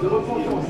de repentance.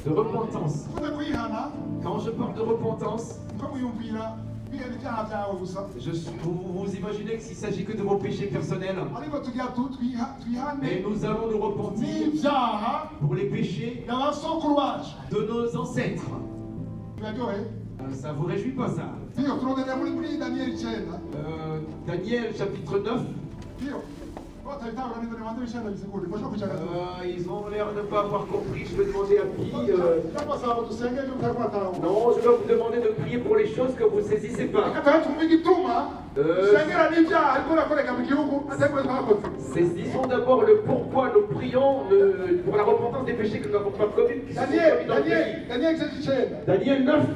De repentance. Quand je parle de repentance, vous imaginez que s'il s'agit que de vos péchés personnels, mais nous allons nous repentir pour les péchés de nos ancêtres. Ça vous réjouit pas ça? Daniel chapitre 9. Ils ont l'air de ne pas avoir compris. Je vais demander à Pi. Non, je dois vous demander de prier pour les choses que vous ne saisissez pas. Saisissons d'abord le pourquoi nous prions pour la repentance des péchés que nous n'avons pas commis. Daniel 9.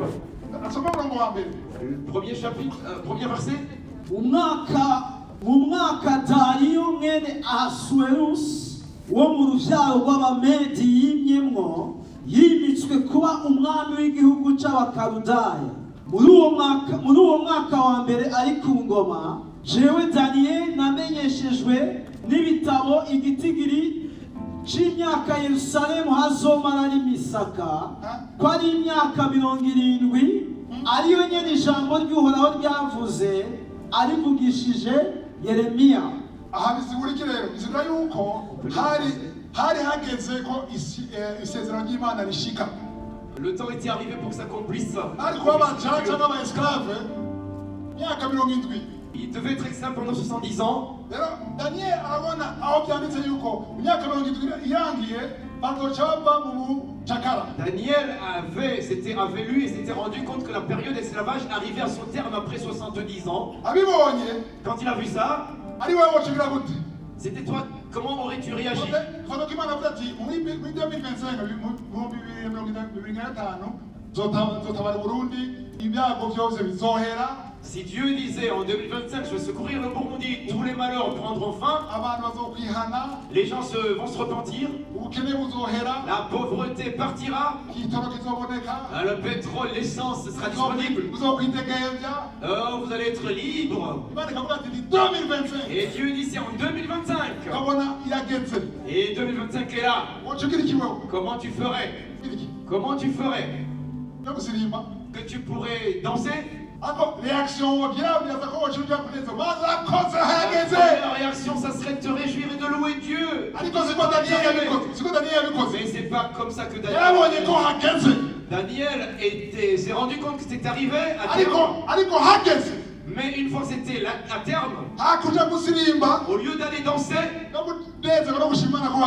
Le premier chapitre, premier verset. mu mwaka Dariyo mwene Ahasuwerusi wo mu rubyaro rw'Abamedi yimyemwo yimitswe kuba umwami w'igihugu c'Abakaludaya. Muri uwo mwaka wa mbere ari ku ngoma, jewe Daniel namenyeshejwe n'ibitabo igitigiri c'imyaka Yerusalemu hazomara ari misaka ko ari imyaka 70, ariyo nyene ijambo ry'Uhoraho ryavuze arivugishije Yeremiya. Aha bisiguriki rero bisigura yuko hari hageze ko isezerano ry'Imana rishika. Le temps était arrivé pour que ça s'accomplisse. Ariko abacaca n'abaesclave myaka 70. Il devait être esclave pendant 70 ans. Rero Daniel arabona aho byanditse yuko myaka 70 irangiye bagocaba mu chakara. Daniel avait lu et s'était rendu compte que la période d'esclavage arrivait à son terme après 70 ans. Abibonye quand il a vu ça, ari wewe wochira gute? C'était toi, comment aurais-tu réagi? Si Dieu disait en 2025, je vais secourir le Burundi, tous les malheurs prendront fin, les gens vont se repentir, la pauvreté partira, le pétrole, l'essence sera disponible, vous allez être libre. Et Dieu dit c'est en 2025. Et 2025 est là. Comment tu ferais? Comment tu ferais? Que tu pourrais danser? La réaction, ça serait de te réjouir et de louer Dieu. Mais c'est pas comme ça que Daniel s'est rendu compte que c'était arrivé à terme. Mais une fois que c'était à terme, au lieu d'aller danser,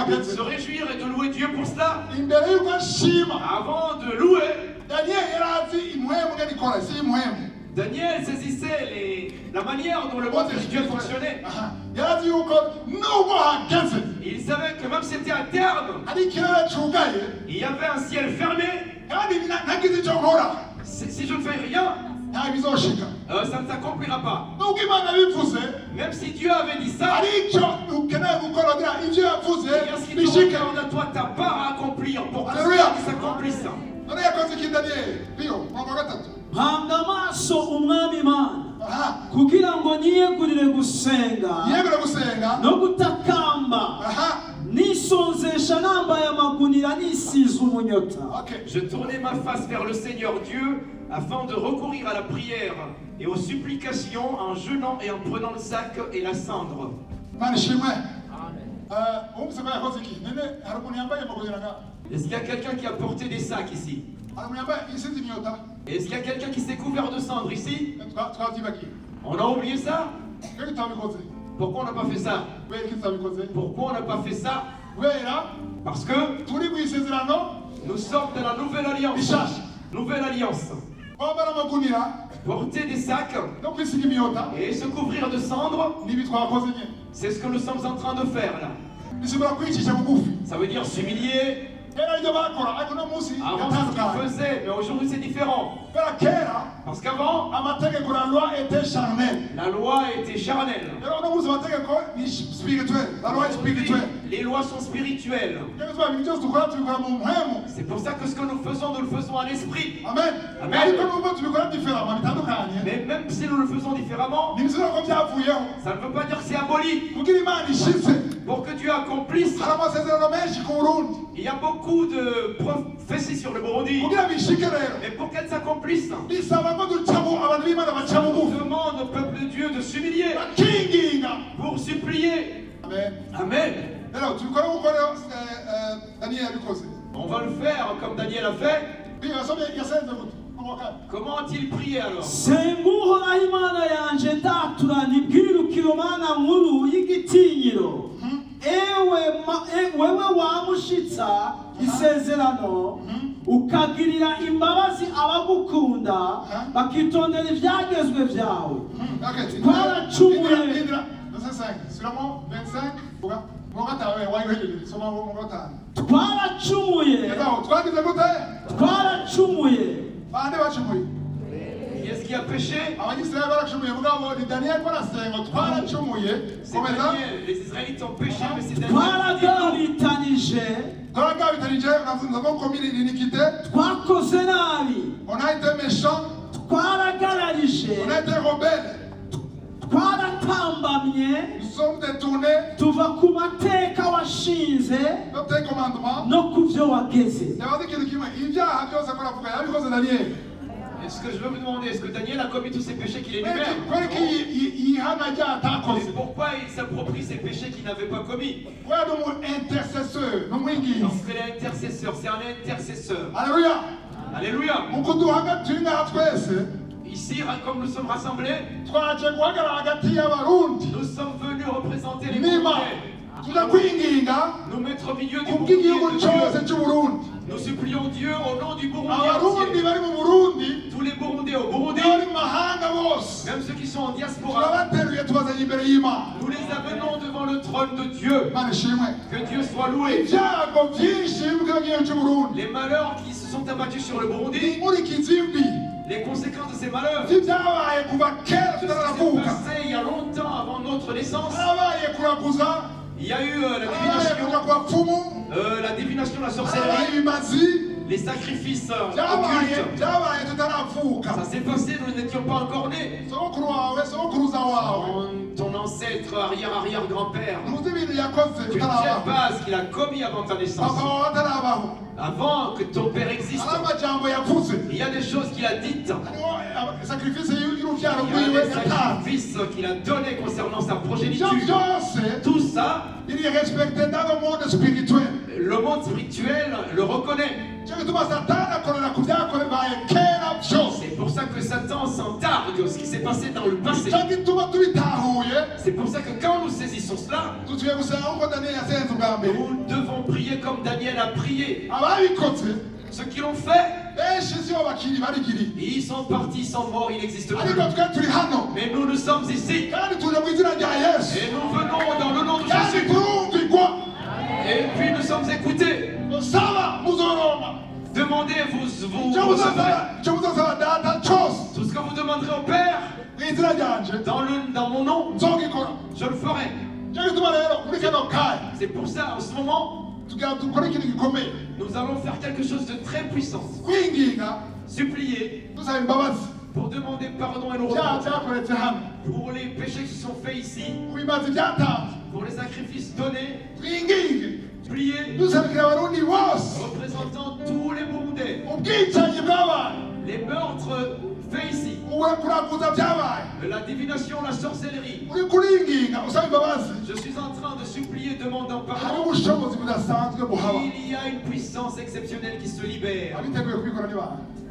de se réjouir et de louer Dieu pour cela, avant de louer, Daniel saisissait la manière dont le monde spirituel fonctionnait. Il savait que même si c'était à terme, il y avait un ciel fermé. Si je ne fais rien, ça ne s'accomplira pas. Même si Dieu avait dit ça, il y a ce qui te regarde à toi, ta part à accomplir pour que ça s'accomplisse. Hanga amaso umwami Imana kugira ngo niyegurire gusenga no gutakamba nisonzesha nambaye amagunira nisize umunyota. Je tournais ma face vers le Seigneur Dieu afin de recourir à la prière et aux supplications en jeûnant et en prenant le sac et la cendre. Est-ce qu'il y a quelqu'un qui a porté des sacs ici? Est-ce qu'il y a quelqu'un qui s'est couvert de cendres ici? On a oublié ça? Pourquoi on n'a pas fait ça? Pourquoi on n'a pas fait ça? Parce que nous sommes dans la nouvelle alliance. Nouvelle alliance. Porter des sacs et se couvrir de cendres, c'est ce que nous sommes en train de faire là. Ça veut dire s'humilier. Avant ce qu'ils faisaient, mais aujourd'hui c'est différent. Parce qu'avant, la loi était charnelle. Les lois sont spirituelles. C'est pour ça que ce que nous le faisons à l'esprit. Amen. Amen. Mais même si nous le faisons différemment, ça ne veut pas dire que c'est aboli. Pour que Dieu accomplisse, il y a beaucoup de prophéties sur le Burundi. Et pour qu'elles s'accomplissent, on demande au peuple de Dieu de s'humilier pour supplier. Amen. On va le faire comme Daniel a fait. Comment a-t-il prié alors? wewe wamushitsa isezerano ukagirira imbabazi abagukunda bakitondera ibyagezwe byawe. Twaracumuye. Qu'est-ce qui a péché? C'est Daniel. Les Israélites ont péché, mais c'est Daniel. On a été méchants. On a été rebelles. Nous sommes détournés. Tuva ku mateka washinze no ku byo wageze. Est-ce que je veux me demander, est-ce que Daniel a commis tous ces péchés qu'il énumère? Mais pourquoi il s'approprie ces péchés qu'il n'avait pas commis? Parce que l'intercesseur, c'est un intercesseur. Alléluia. Alléluia. Ici, comme nous sommes rassemblés, nous sommes venus représenter les Burundais. Nous mettre au milieu du Burundi. Nous supplions Dieu au nom du Burundi entier. Tous les Burundais au Burundi, même ceux qui sont en diaspora, nous les amenons devant le trône de Dieu. Que Dieu soit loué. Les malheurs qui se sont abattus sur le Burundi, les conséquences de ces malheurs, ça s'est passé il y a longtemps avant notre naissance. Il y a eu la divination, la sorcellerie, les sacrifices occultes. Ça s'est passé, nous n'étions pas encore nés. Ton ancêtre, arrière-arrière-grand-père, tu ne sais pas ce qu'il a commis avant ta naissance. Avant que ton père existe, il y a des choses qu'il a dites. Il y a des sacrifices qu'il a donnés concernant sa progéniture. Tout ça, il est respecté dans le monde spirituel. Le monde spirituel le reconnaît. C'est pour ça que Satan s'entargue de ce qui s'est passé dans le passé. C'est pour ça que quand nous saisissons cela, nous devons prier comme Daniel a prié. Ceux qui l'ont fait, ils sont partis, ils sont morts, ils n'existent plus. Mais nous sommes ici. Et nous venons dans le nom de Jésus. Et puis nous sommes écoutés. Demandez, vous recevrez. Tout ce que vous demanderez au Père, dans mon nom, je le ferai. C'est pour ça, en ce moment, nous allons faire quelque chose de très puissant. Supplier pour demander pardon et nous repentir pour les péchés qui sont faits ici, pour les sacrifices donnés. Prier, représentant tous les Burundais, les meurtres faits ici, la divination, la sorcellerie. Je suis en train de supplier, demandant pardon. Il y a une puissance exceptionnelle qui se libère.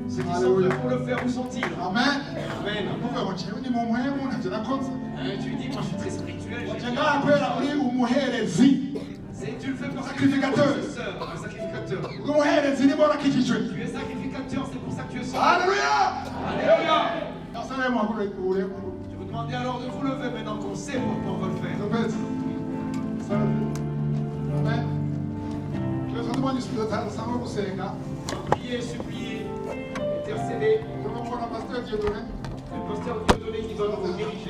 Ceux qui sont prêts pour le faire, où sont-ils? Amen. Amen. Tu dis, moi je suis très spirituel. Tu le fais parce que tu es un sacrificateur. Tu es sacrificateur, c'est pour ça que tu es sauvé. Alléluia. Alléluia. Je vous Je vous demandais alors de vous lever maintenant qu'on sait pourquoi on va le faire. Amen. Priez, supplier, intercéder. Le pasteur Dieudonné qui va nous diriger.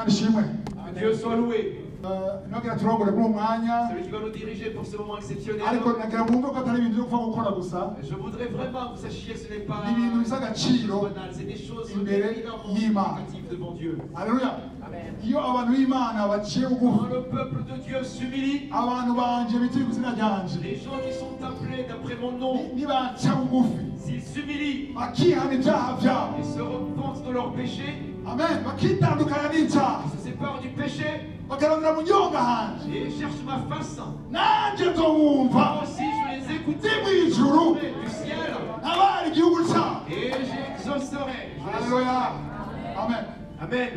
Que Dieu soit loué. Celui qui va nous diriger pour ce moment exceptionnel. Je voudrais vraiment que vous sachiez que ce n'est pas banal, c'est des choses évidemment significatives devant Dieu. Alléluia. Quand le peuple de Dieu s'humilie, les gens qui sont appelés d'après mon nom, s'ils s'humilient et se repentent de leurs péchés, Amen. se séparent du péché et cherchent ma face, moi aussi je les écouterai du ciel et j'exaucerai. Alléluia. Amen. Amen.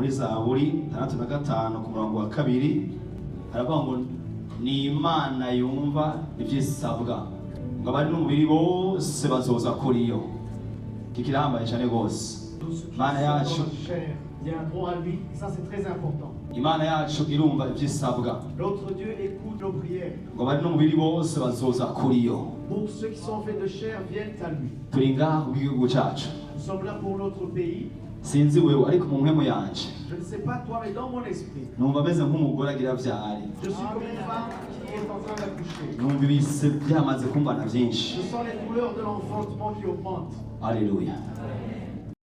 muri Zaburi 65 ku murongo wa 2 haravuga ngo ni Imana yumva ivyisabwa ngo abari n'umubiri bose bazoza kuri yo. Kikirambaye cyane gose. Imana yacu viendront à lui, et ça c'est très important. Imana yacu irumva ivyisabwa. Notre Dieu écoute nos prières. Ngo abari n'umubiri bose bazoza kuri yo. Pour ceux qui sont faits de chair viennent à lui. Turi ngaha ku gihugu cyacu. Nous sommes là pour notre pays. sinzi wewe ariko mu mpemu yanje Je ne sais pas toi, mais dans mon esprit, numva ameze nk'umugore agira vyari, je suis comme une femme qui est en train d'accoucher. numva ibise byamaze kumbana byinshi. Je sens les douleurs de l'enfantement qui augmentent. Alléluia.